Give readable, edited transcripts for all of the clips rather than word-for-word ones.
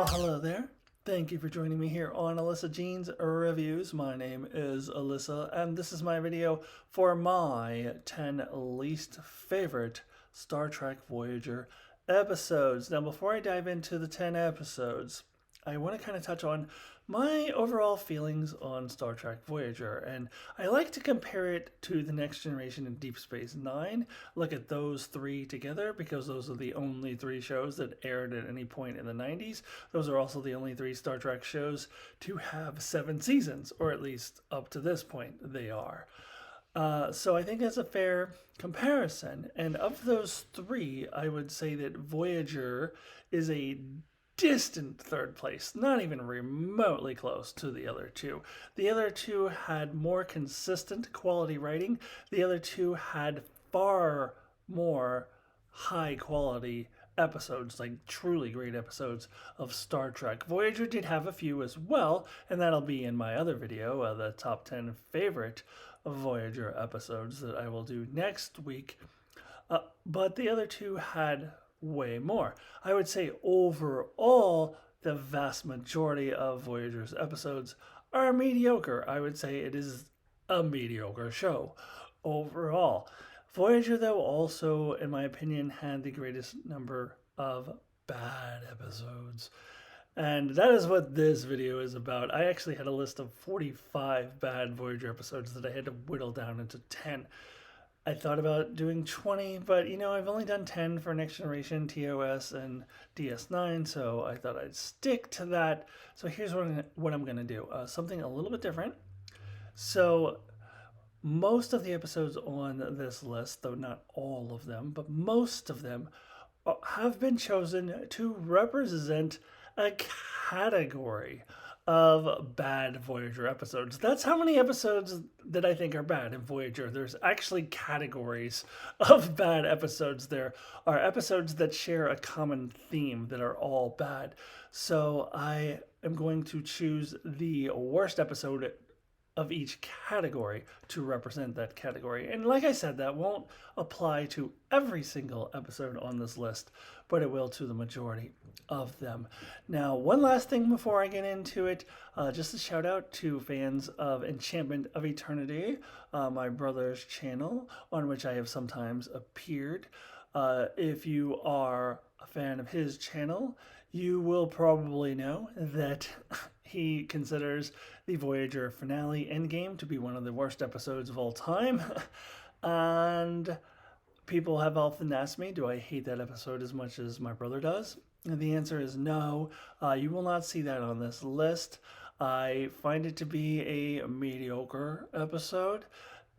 Hello there. Thank you for joining me here on Alyssa Jean's Reviews. My name is Alyssa, and this is my video for my 10 least favorite Star Trek Voyager episodes. Now, before I dive into the 10 episodes, I want to kind of touch on my overall feelings on Star Trek Voyager, and I like to compare it to The Next Generation and Deep Space Nine. Look at those three together because those are the only three shows that aired at any point in the 90s. Those are also the only three Star Trek shows to have 7 seasons, or at least up to this point they are. So I think that's a fair comparison. And of those three, I would say that Voyager is a distant third place, not even remotely close to the other two. The other two had more consistent quality writing. The other two had far more high quality episodes, like truly great episodes of Star Trek. Voyager did have a few as well, and that'll be in my other video, the top 10 favorite Voyager episodes that I will do next week. But the other two had way more. I would say overall, the vast majority of Voyager's episodes are mediocre. I would say it is a mediocre show overall. Voyager, though, also, in my opinion, had the greatest number of bad episodes. And that is what this video is about. I actually had a list of 45 bad Voyager episodes that I had to whittle down into 10. I thought about doing 20, but I've only done 10 for Next Generation, TOS, and DS9, so I thought I'd stick to that. So here's what I'm going to do. Something a little bit different. So most of the episodes on this list, though not all of them, but most of them have been chosen to represent a category of bad Voyager episodes. That's how many episodes that I think are bad in Voyager. There's actually categories of bad episodes. There are episodes that share a common theme that are all bad. So I am going to choose the worst episode of each category to represent that category. And like I said, that won't apply to every single episode on this list, but it will to the majority of them. Now, one last thing before I get into it, just a shout out to fans of Enchantment of Eternity, my brother's channel, on which I have sometimes appeared. If you are a fan of his channel, you will probably know that he considers the Voyager finale Endgame to be one of the worst episodes of all time. And people have often asked me, do I hate that episode as much as my brother does? And the answer is no. You will not see that on this list. I find it to be a mediocre episode.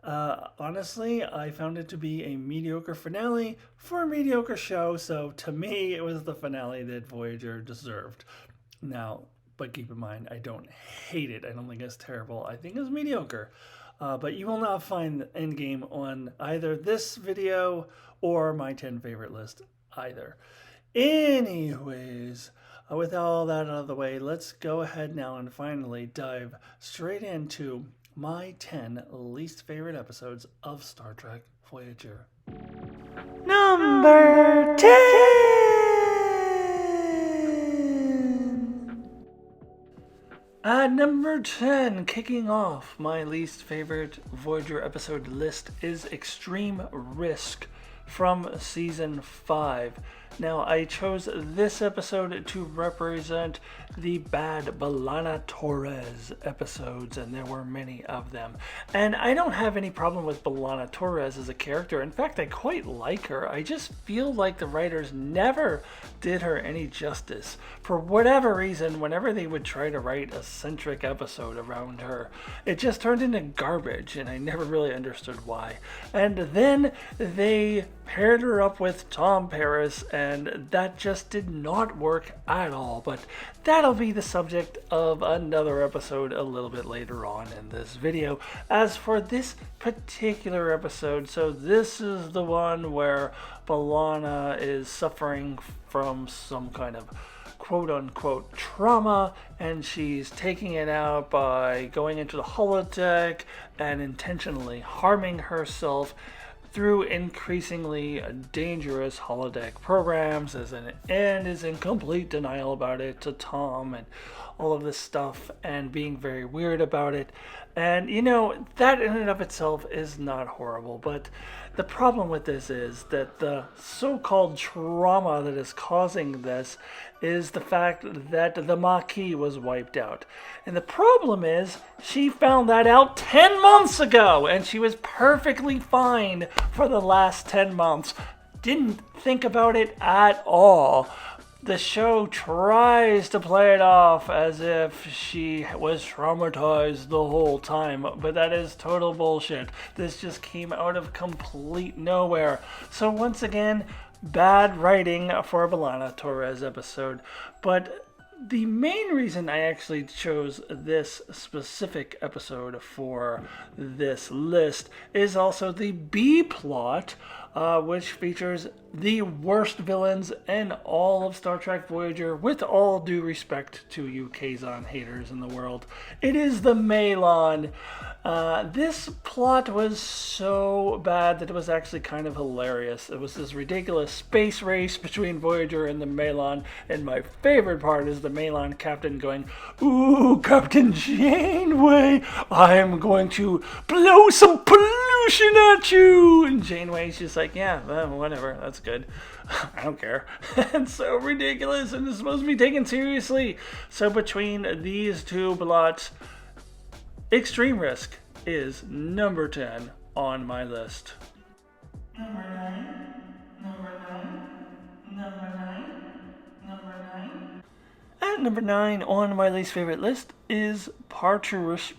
Honestly, I found it to be a mediocre finale for a mediocre show, so to me, it was the finale that Voyager deserved. Now, but keep in mind, I don't hate it. I don't think it's terrible. I think it's mediocre. But you will not find Endgame on either this video or my 10 favorite list either. Anyways, with all that out of the way, let's go ahead now and finally dive straight into my 10 least favorite episodes of Star Trek Voyager. Number 10! At number 10, kicking off my least favorite Voyager episode list is Extreme Risk from Season 5. Now, I chose this episode to represent the bad B'Elanna Torres episodes, and there were many of them. And I don't have any problem with B'Elanna Torres as a character. In fact, I quite like her. I just feel like the writers never did her any justice. For whatever reason, whenever they would try to write a centric episode around her, it just turned into garbage, and I never really understood why. And then they paired her up with Tom Paris, and that just did not work at all. But that'll be the subject of another episode a little bit later on in this video. As for this particular episode, so this is the one where B'Elanna is suffering from some kind of quote-unquote trauma, and she's taking it out by going into the holodeck and intentionally harming herself through increasingly dangerous holodeck programs, and is in complete denial about it to Tom and all of this stuff, and being very weird about it. And that in and of itself is not horrible, but the problem with this is that the so-called trauma that is causing this is the fact that the Maquis was wiped out. And the problem is she found that out 10 months ago, and she was perfectly fine for the last 10 months. Didn't think about it at all. The show tries to play it off as if she was traumatized the whole time, but that is total bullshit. This just came out of complete nowhere. So once again, bad writing for a B'Elanna Torres episode. But the main reason I actually chose this specific episode for this list is also the B plot, which features the worst villains in all of Star Trek Voyager, with all due respect to you Kazon haters in the world. It is the Malon. This plot was so bad that it was actually kind of hilarious. It was this ridiculous space race between Voyager and the Malon, and my favorite part is the Malon captain going, "Ooh, Captain Janeway, I'm going to blow some pollution at you!" And Janeway's just like, "Yeah, whatever, that's good. I don't care." It's so ridiculous, and it's supposed to be taken seriously. So between these two plots, Extreme Risk is number 10 on my list. Number 9, number 9, number 9, number 9. At number 9 on my least favorite list is Parturus.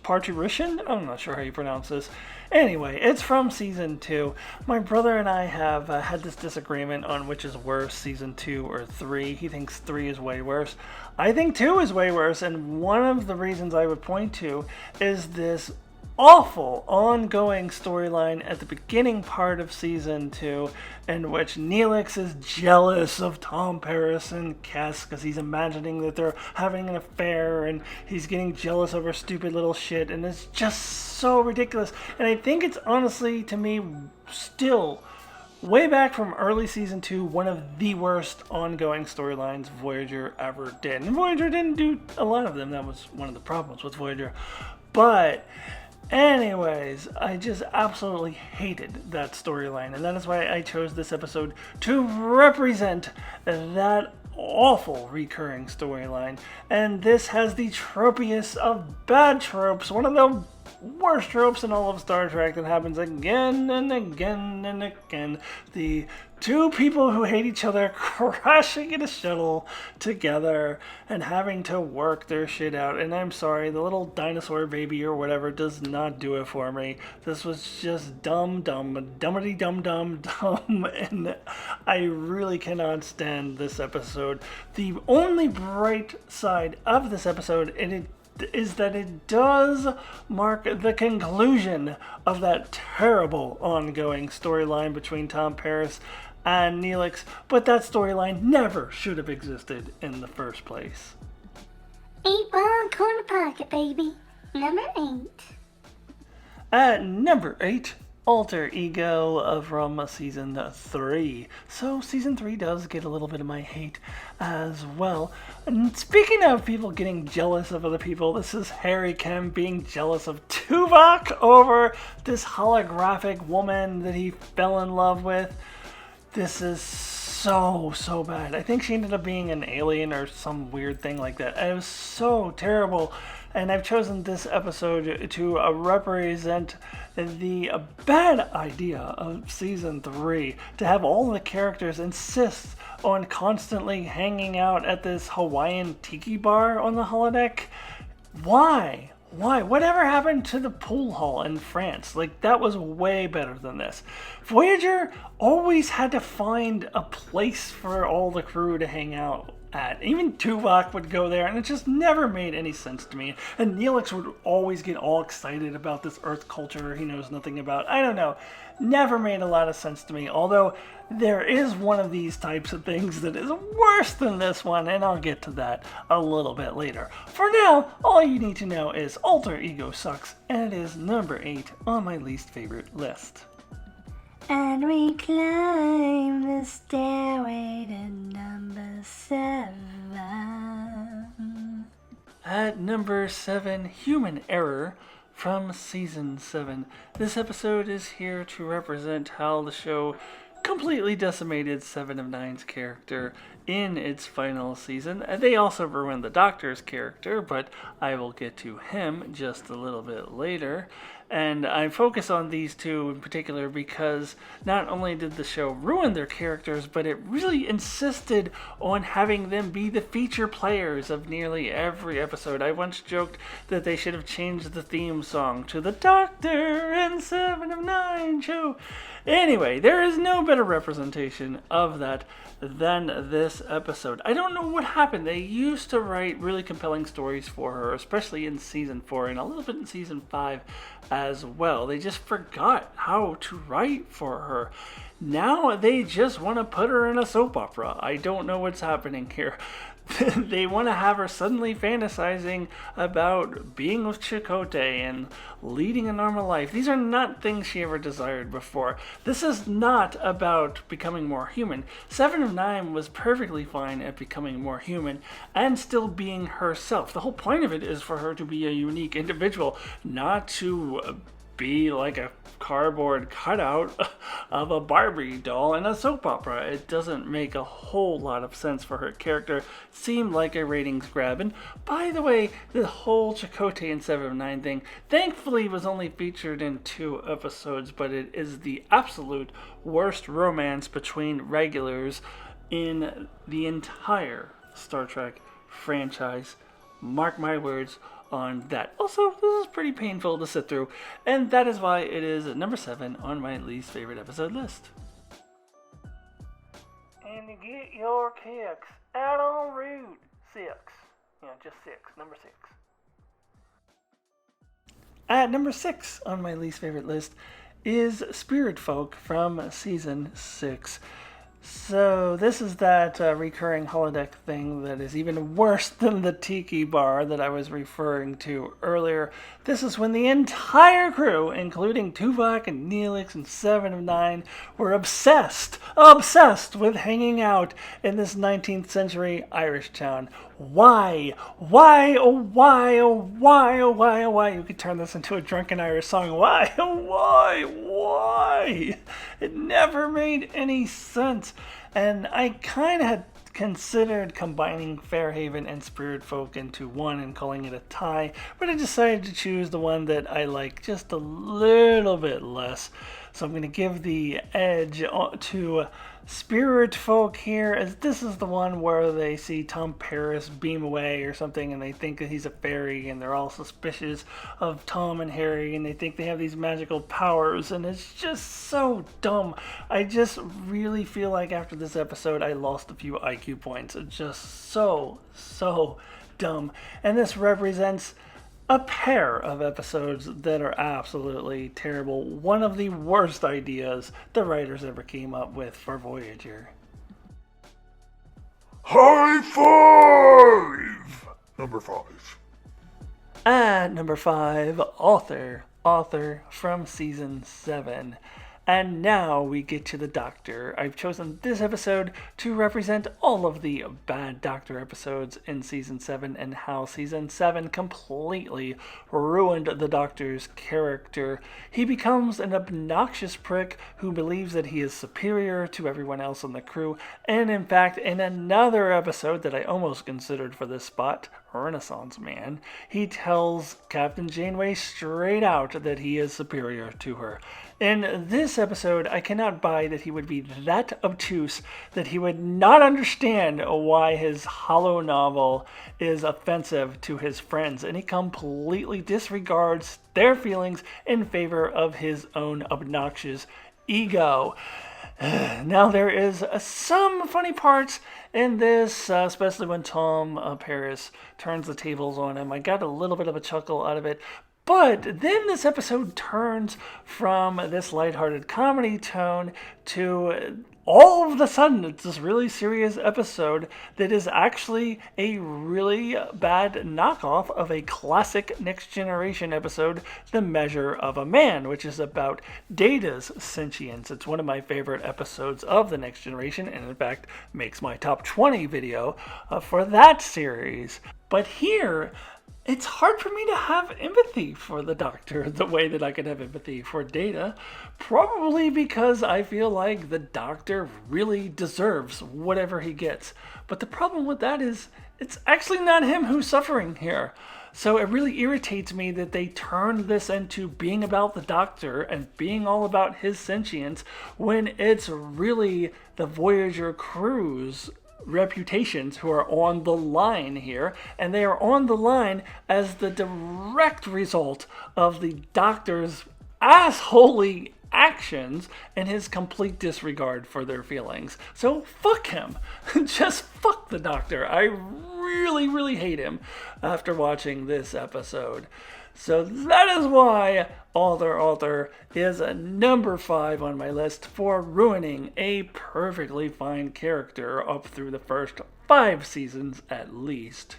I'm not sure how you pronounce this. Anyway, it's from season 2. My brother and I have had this disagreement on which is worse, season 2 or 3. He thinks 3 is way worse. I think 2 is way worse, and one of the reasons I would point to is this awful ongoing storyline at the beginning part of season 2, in which Neelix is jealous of Tom Paris and Kes because he's imagining that they're having an affair, and he's getting jealous over stupid little shit, and it's just so ridiculous. And I think it's honestly, to me, still way back from early season 2, one of the worst ongoing storylines Voyager ever did. And Voyager didn't do a lot of them. That was one of the problems with Voyager. But anyways, I just absolutely hated that storyline, and that is why I chose this episode to represent that awful recurring storyline. And this has the tropiest of bad tropes, one of the worst tropes in all of Star Trek that happens again and again and again. The two people who hate each other crashing in a shuttle together and having to work their shit out. And I'm sorry, the little dinosaur baby or whatever does not do it for me. This was just dummity dumb, and I really cannot stand this episode. The only bright side of this episode, is that it does mark the conclusion of that terrible ongoing storyline between Tom Paris and Neelix, but that storyline never should have existed in the first place. 8-ball corner pocket, baby. Number 8. At number 8, Alter Ego from season 3. So season 3 does get a little bit of my hate as well. And speaking of people getting jealous of other people, this is Harry Kim being jealous of Tuvok over this holographic woman that he fell in love with. This is so bad. I think she ended up being an alien or some weird thing like that. It was so terrible. And I've chosen this episode to represent the bad idea of season 3, to have all the characters insist on constantly hanging out at this Hawaiian tiki bar on the holodeck. Why? Whatever happened to the pool hall in France? Like, that was way better than this. Voyager always had to find a place for all the crew to hang out at. Even Tuvok would go there, and it just never made any sense to me. And Neelix would always get all excited about this Earth culture he knows nothing about. I don't know. Never made a lot of sense to me, although there is one of these types of things that is worse than this one, and I'll get to that a little bit later. For now, all you need to know is Alter Ego sucks, and it is number 8 on my least favorite list. And we climb the stairway to number 7. At number 7, Human Error from Season 7. This episode is here to represent how the show completely decimated 7 of 9's character in its final season. They also ruined the Doctor's character, but I will get to him just a little bit later. And I focus on these two in particular because not only did the show ruin their characters, but it really insisted on having them be the feature players of nearly every episode. I once joked that they should have changed the theme song to the Doctor and 7 of 9 show. Anyway, there is no better representation of that than this episode. I don't know what happened. They used to write really compelling stories for her, especially in Season 4 and a little bit in Season 5 as well. They just forgot how to write for her. Now they just want to put her in a soap opera. I don't know what's happening here. They want to have her suddenly fantasizing about being with Chakotay and leading a normal life. These are not things she ever desired before. This is not about becoming more human. 7 of 9 was perfectly fine at becoming more human and still being herself. The whole point of it is for her to be a unique individual, not to be like a cardboard cutout of a Barbie doll in a soap opera. It doesn't make a whole lot of sense for her character. Seemed like a ratings grab. And by the way, the whole Chakotay and 7 of 9 thing thankfully was only featured in 2 episodes, but it is the absolute worst romance between regulars in the entire Star Trek franchise. Mark my words on that. Also, this is pretty painful to sit through, and that is why it is number 7 on my least favorite episode list. And to get your kicks out on Route 6. Yeah, just 6. Number 6. At number 6 on my least favorite list is Spirit Folk from Season 6. So this is that recurring holodeck thing that is even worse than the tiki bar that I was referring to earlier. This is when the entire crew, including Tuvok and Neelix and 7 of 9, were obsessed with hanging out in this 19th century Irish town. Why? Why? Oh, why? Oh, why? Oh, why? Oh, why? You could turn this into a drunken Irish song. Why? Oh, why? Why? It never made any sense. And I kind of had considered combining Fairhaven and Spirit Folk into one and calling it a tie, but I decided to choose the one that I like just a little bit less. So I'm going to give the edge to Spirit Folk here, as this is the one where they see Tom Paris beam away or something and they think that he's a fairy, and they're all suspicious of Tom and Harry, and they think they have these magical powers, and it's just so dumb. I just really feel like after this episode I lost a few IQ points. It's just so dumb. And this represents a pair of episodes that are absolutely terrible. One of the worst ideas the writers ever came up with for Voyager. High five! Number 5. At number 5, Author from Season 7. And now we get to the Doctor. I've chosen this episode to represent all of the bad Doctor episodes in Season 7 and how Season 7 completely ruined the Doctor's character. He becomes an obnoxious prick who believes that he is superior to everyone else on the crew. And in fact, in another episode that I almost considered for this spot, Renaissance Man, he tells Captain Janeway straight out that he is superior to her. In this episode, I cannot buy that he would be that obtuse that he would not understand why his hollow novel is offensive to his friends, and he completely disregards their feelings in favor of his own obnoxious ego. Now there is some funny parts in this, especially when Tom Paris turns the tables on him. I got a little bit of a chuckle out of it. But then this episode turns from this lighthearted comedy tone to all of a sudden it's this really serious episode that is actually a really bad knockoff of a classic Next Generation episode, The Measure of a Man, which is about Data's sentience. It's one of my favorite episodes of The Next Generation, and in fact makes my top 20 video for that series. But here, it's hard for me to have empathy for the Doctor the way that I could have empathy for Data, probably because I feel like the Doctor really deserves whatever he gets. But the problem with that is it's actually not him who's suffering here. So it really irritates me that they turned this into being about the Doctor and being all about his sentience when it's really the Voyager crew's reputations who are on the line here, and they are on the line as the direct result of the Doctor's assholey actions and his complete disregard for their feelings. So fuck him. Just fuck the Doctor. I really hate him after watching this episode. So that is why Alder is a number 5 on my list for ruining a perfectly fine character up through the first 5 seasons at least.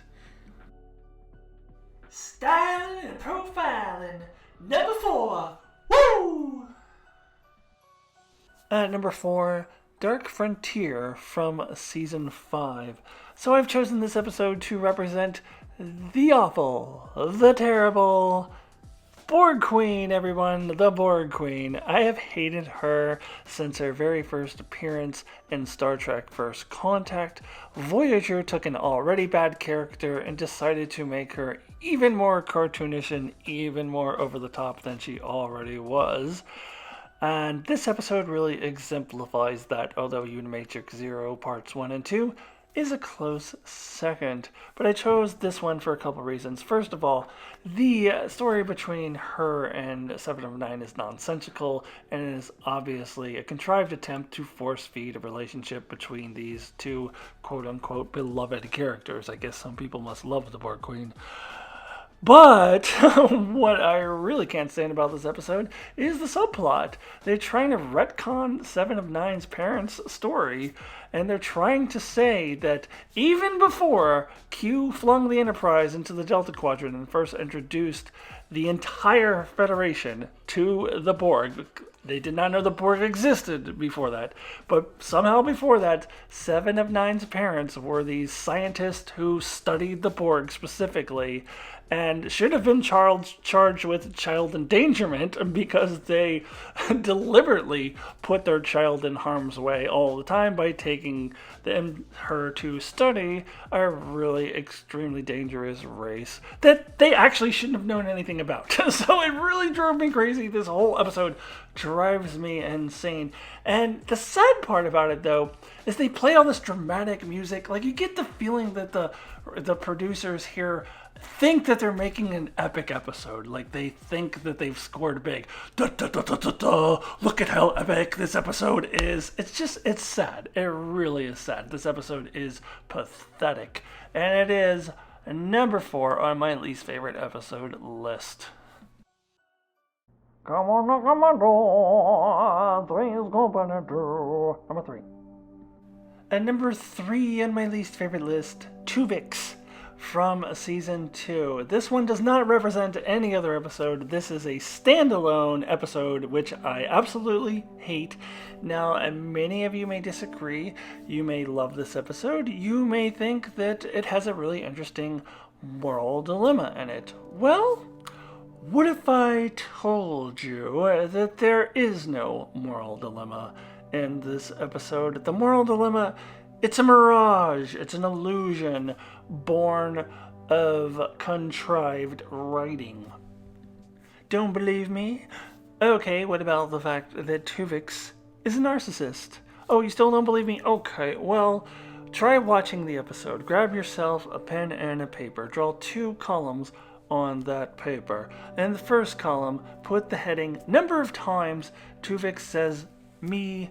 Styling and profiling, number 4. Woo! At number 4, Dark Frontier from season 5. So I've chosen this episode to represent the awful, the terrible Borg Queen, everyone, the Borg Queen. I have hated her since her very first appearance in Star Trek First Contact. Voyager took an already bad character and decided to make her even more cartoonish and even more over the top than she already was. And this episode really exemplifies that, although Unimatrix Zero Parts 1 and 2 is a close second. But I chose this one for a couple reasons. First of all, the story between her and Seven of Nine is nonsensical and is obviously a contrived attempt to force feed a relationship between these two quote-unquote beloved characters. I guess some people must love the Borg Queen. But what I really can't stand about this episode is the subplot. They're trying to retcon Seven of Nine's parents' story, and they're trying to say that even before Q flung the Enterprise into the Delta Quadrant and first introduced the entire Federation to the Borg, they did not know the Borg existed before that, but somehow before that, Seven of Nine's parents were these scientists who studied the Borg specifically, and should have been charged with child endangerment because they deliberately put their child in harm's way all the time by taking her to study a really extremely dangerous race that they actually shouldn't have known anything about. So it really drove me crazy. This whole episode drives me insane. And the sad part about it, though, is they play all this dramatic music. Like, you get the feeling that the producers here think that they're making an epic episode. Like, they think that they've scored big. Da, da, da, da, da, da. Look at how epic this episode is. It's sad. It really is sad. This episode is pathetic. And it is number 4 on my least favorite episode list. Come on, knock on my door. 3 is gonna do. Number 3. At number 3 on my least favorite list, Tuvix from season 2. This one does not represent any other episode. This is a standalone episode, which I absolutely hate. Now, many of you may disagree. You may love this episode. You may think that it has a really interesting moral dilemma in it. Well, what if I told you that there is no moral dilemma in this episode? The moral dilemma, it's a mirage, it's an illusion born of contrived writing. Don't believe me? Okay, what about the fact that Tuvix is a narcissist? Oh, you still don't believe me? Okay, well, try watching the episode. Grab yourself a pen and a paper. Draw 2 columns on that paper. In the first column, put the heading, number of times Tuvix says, me,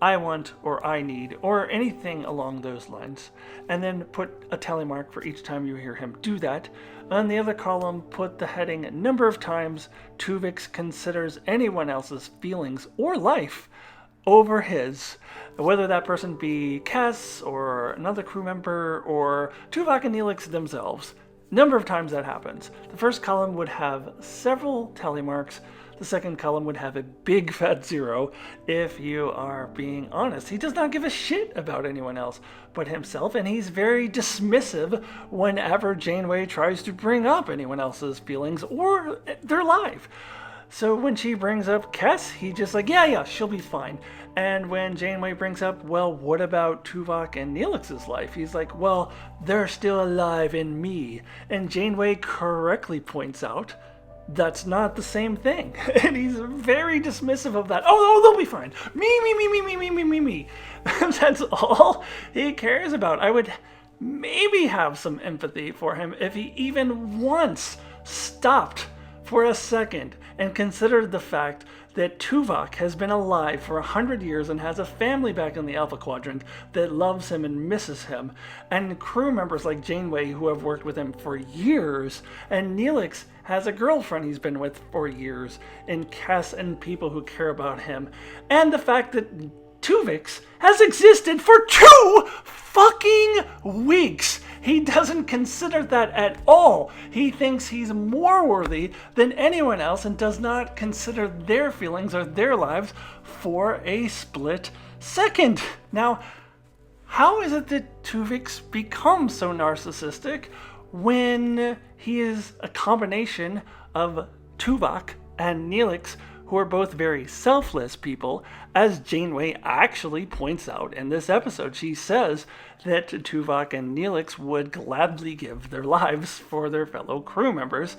I want, or I need, or anything along those lines. And then put a tally mark for each time you hear him do that. On the other column, put the heading number of times Tuvix considers anyone else's feelings or life over his, whether that person be Cass or another crew member or Tuvok and Neelix themselves. Number of times that happens. The first column would have several tally marks. The second column would have a big fat 0 if you are being honest. He does not give a shit about anyone else but himself, and he's very dismissive whenever Janeway tries to bring up anyone else's feelings or their life. So when she brings up Cass, he just like, yeah, she'll be fine. And when Janeway brings up, well, what about Tuvok and Neelix's life? He's like, well, they're still alive in me. And Janeway correctly points out that's not the same thing. And he's very dismissive of that. Oh, they'll be fine. Me. That's all he cares about. I would maybe have some empathy for him if he even once stopped for a second and considered the fact that Tuvok has been alive for 100 years and has a family back in the Alpha Quadrant that loves him and misses him, and crew members like Janeway who have worked with him for years, and Neelix has a girlfriend he's been with for years, and Cass and people who care about him, and the fact that Tuvix has existed for 2 fucking weeks. He doesn't consider that at all. He thinks he's more worthy than anyone else and does not consider their feelings or their lives for a split second. Now, how is it that Tuvix becomes so narcissistic when he is a combination of Tuvok and Neelix, who are both very selfless people, as Janeway actually points out in this episode? She says that Tuvok and Neelix would gladly give their lives for their fellow crew members,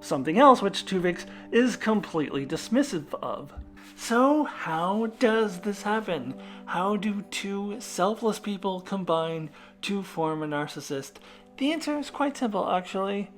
something else which Tuvix is completely dismissive of. So how does this happen? How do 2 selfless people combine to form a narcissist? The answer is quite simple, actually.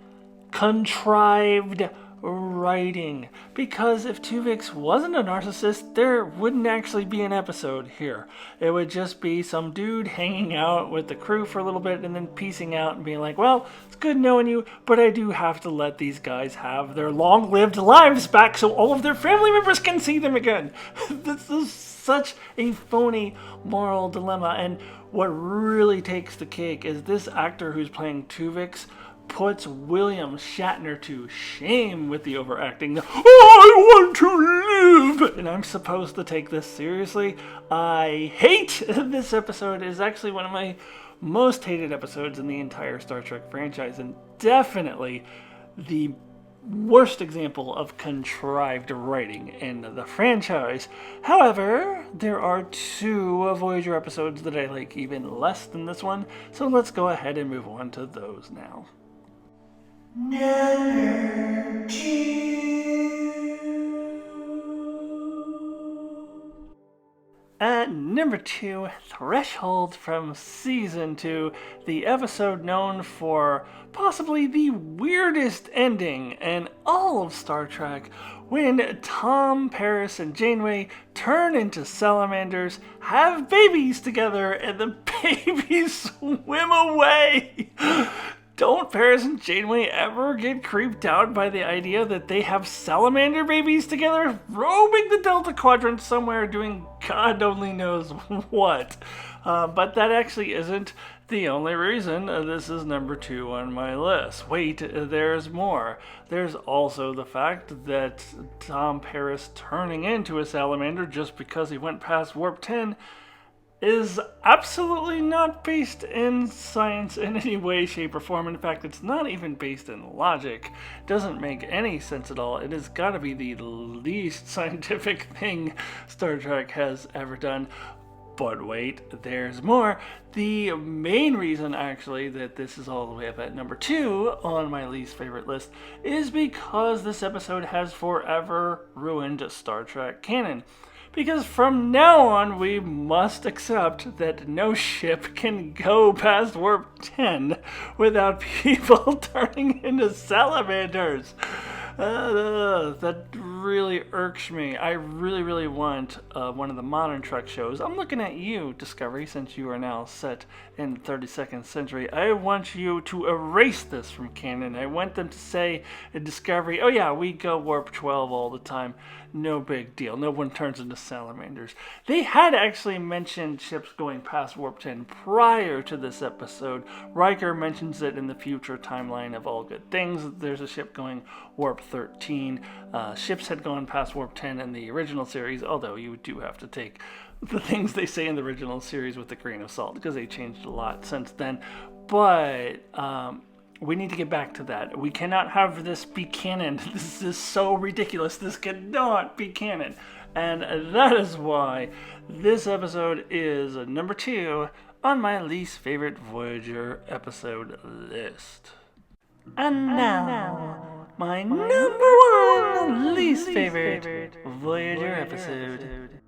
Contrived writing. Because if Tuvix wasn't a narcissist, there wouldn't actually be an episode here. It would just be some dude hanging out with the crew for a little bit and then piecing out and being like, well, it's good knowing you, but I do have to let these guys have their long-lived lives back so all of their family members can see them again. This is such a phony moral dilemma, and what really takes the cake is this actor who's playing Tuvix puts William Shatner to shame with the overacting. I want to live! And I'm supposed to take this seriously. I hate this episode. It is actually one of my most hated episodes in the entire Star Trek franchise, and definitely the worst example of contrived writing in the franchise. However, there are 2 Voyager episodes that I like even less than this one, so let's go ahead and move on to those now. Number 2. At number 2, Threshold from Season 2, the episode known for possibly the weirdest ending in all of Star Trek, when Tom Paris and Janeway turn into salamanders, have babies together, and the babies swim away. Don't Paris and Janeway ever get creeped out by the idea that they have salamander babies together, roaming the Delta Quadrant somewhere doing God only knows what? But that actually isn't the only reason this is number 2 on my list. Wait, there's more. There's also the fact that Tom Paris turning into a salamander just because he went past Warp 10 is absolutely not based in science in any way, shape, or form. In fact, it's not even based in logic. It doesn't make any sense at all. It has got to be the least scientific thing Star Trek has ever done. But wait, there's more. The main reason, actually, that this is all the way up at number 2 on my least favorite list is because this episode has forever ruined Star Trek canon. Because from now on, we must accept that no ship can go past Warp 10 without people turning into salamanders. That really irks me. I really want one of the modern Trek shows. I'm looking at you, Discovery, since you are now set in the 32nd century. I want you to erase this from canon. I want them to say in Discovery, oh yeah, we go warp 12 all the time. No big deal. No one turns into salamanders. They had actually mentioned ships going past warp 10 prior to this episode. Riker mentions it in the future timeline of All Good Things. There's a ship going warp 13. Ships had gone past warp 10 in the original series, although you do have to take the things they say in the original series with a grain of salt because they changed a lot since then. But we need to get back to that. We cannot have this be canon. This is so ridiculous. This cannot be canon. And that is why this episode is number 2 on my least favorite Voyager episode list. And now, my number 1 least favorite Voyager episode.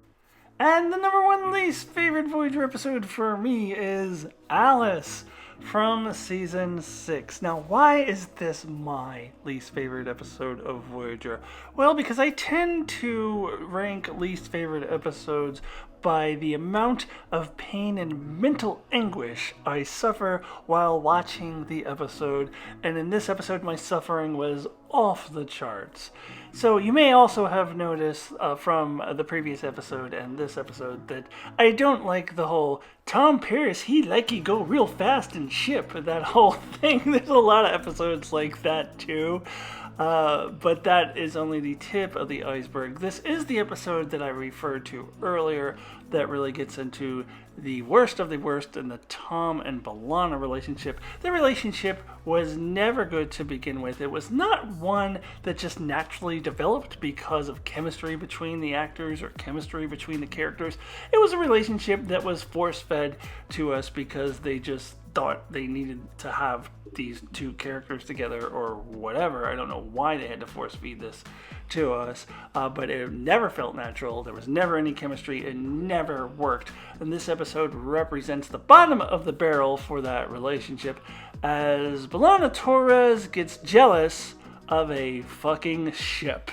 And the number 1 least favorite Voyager episode for me is Alice from season 6. Now, why is this my least favorite episode of Voyager? Well, because I tend to rank least favorite episodes by the amount of pain and mental anguish I suffer while watching the episode. And in this episode, my suffering was off the charts. So you may also have noticed from the previous episode and this episode that I don't like the whole Tom Paris, he go real fast and ship, that whole thing. There's a lot of episodes like that too. But that is only the tip of the iceberg. This is the episode that I referred to earlier that really gets into the worst of the worst in the Tom and B'Elanna relationship. The relationship was never good to begin with. It was not one that just naturally developed because of chemistry between the actors or chemistry between the characters. It was a relationship that was force-fed to us because they just thought they needed to have these two characters together or whatever. I don't know why they had to force feed this to us, but it never felt natural. There was never any chemistry. It never worked. And this episode represents the bottom of the barrel for that relationship as B'Elanna Torres gets jealous of a fucking ship.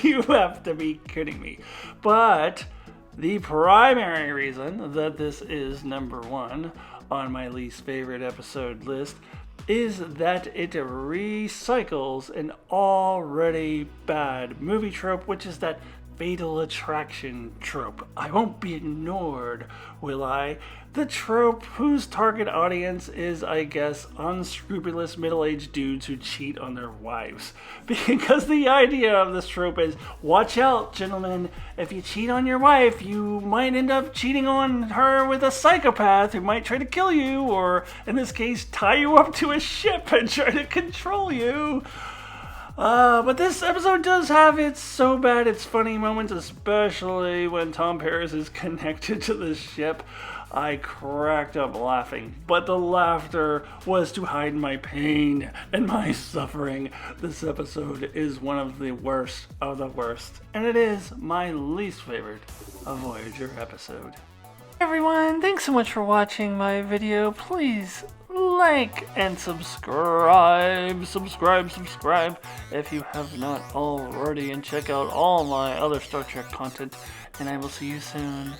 You have to be kidding me. But the primary reason that this is number 1 on my least favorite episode list is that it recycles an already bad movie trope, which is that fatal attraction trope. I won't be ignored, will I? The trope whose target audience is, I guess, unscrupulous middle-aged dudes who cheat on their wives. Because the idea of this trope is, watch out, gentlemen, if you cheat on your wife, you might end up cheating on her with a psychopath who might try to kill you, or in this case, tie you up to a ship and try to control you. But this episode does have its so bad it's funny moments, especially when Tom Paris is connected to the ship. I cracked up laughing, but the laughter was to hide my pain and my suffering. This episode is one of the worst of the worst, and it is my least favorite Voyager episode. Everyone, thanks so much for watching my video. Please like and subscribe if you have not already, and check out all my other Star Trek content, and I will see you soon.